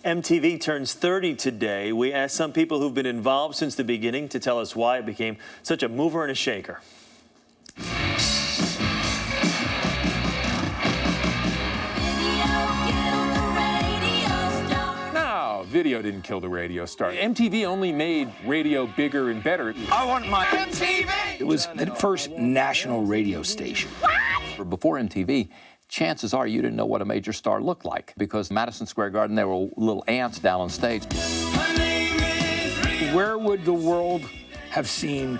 MTV turns 30 today. We asked some people who've been involved since the beginning to tell us why it became such a mover and a shaker. No, video didn't kill the radio star. MTV only made radio bigger and better. I want my MTV! It was the first national radio station. What? Before MTV, chances are you didn't know what a major star looked like, because Madison Square Garden, there were little ants down on stage. Where would the world have seen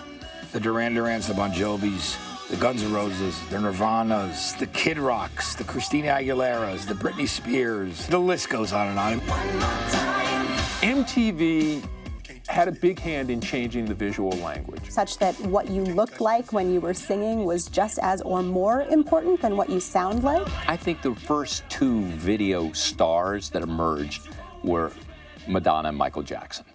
the Duran Durans, the Bon Jovis, the Guns N' Roses, the Nirvanas, the Kid Rocks, the Christina Aguileras, the Britney Spears? The list goes on and on. MTV had a big hand in changing the visual language. Such that what you looked like when you were singing was just as or more important than what you sound like. I think the first two video stars that emerged were Madonna and Michael Jackson.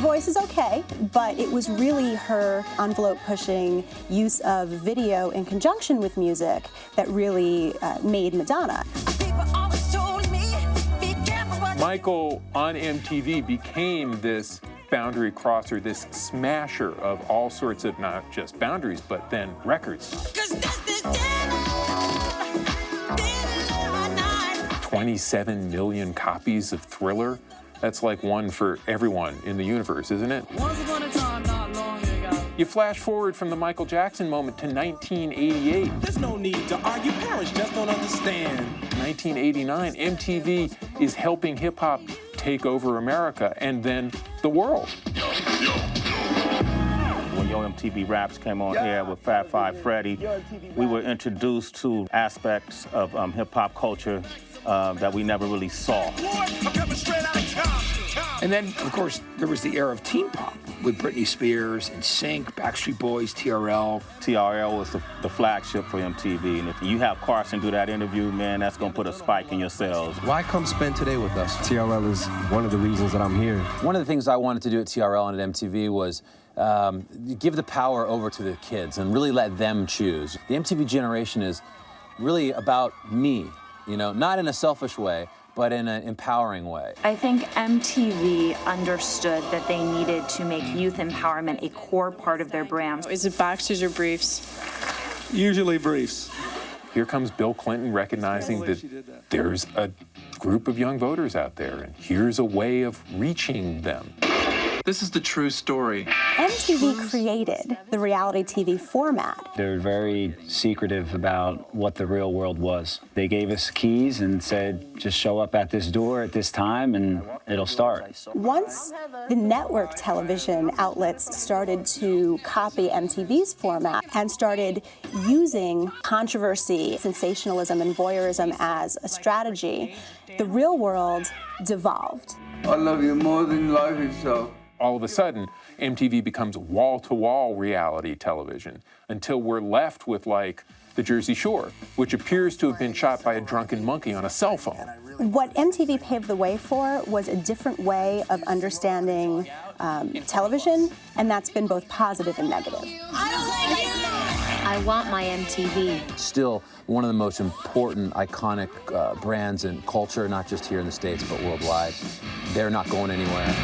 Voice is okay, but it was really her envelope-pushing use of video in conjunction with music that really made Madonna. Michael on MTV became this boundary crosser, this smasher of all sorts of not just boundaries, but then records. 27 million copies of Thriller. That's like one for everyone in the universe, isn't it? Once upon a time, not long ago. You flash forward from the Michael Jackson moment to 1988. There's no need to argue, parents just don't understand. 1989, MTV is helping hip-hop take over America and then the world. When Yo MTV Raps came on air with Fat Five Freddy, we were introduced to aspects of hip-hop culture that we never really saw. And then, of course, there was the era of teen pop with Britney Spears, NSYNC, Backstreet Boys, TRL. TRL was the flagship for MTV, and if you have Carson do that interview, man, that's gonna put a spike in your cells. Why come spend today with us? TRL is one of the reasons that I'm here. One of the things I wanted to do at TRL and at MTV was give the power over to the kids and really let them choose. The MTV generation is really about me, you know, not in a selfish way, but in an empowering way. I think MTV understood that they needed to make youth empowerment a core part of their brand. Is it boxers or briefs? Usually briefs. Here comes Bill Clinton recognizing that there's a group of young voters out there, and here's a way of reaching them. This is the true story. MTV created the reality TV format. They're very secretive about what the real world was. They gave us keys and said, just show up at this door at this time and it'll start. Once the network television outlets started to copy MTV's format and started using controversy, sensationalism, and voyeurism as a strategy, the real world devolved. I love you more than life itself. All of a sudden, MTV becomes wall-to-wall reality television until we're left with, like, the Jersey Shore, which appears to have been shot by a drunken monkey on a cell phone. What MTV paved the way for was a different way of understanding television, and that's been both positive and negative. I want my MTV. Still one of the most important, iconic brands in culture, not just here in the States, but worldwide. They're not going anywhere.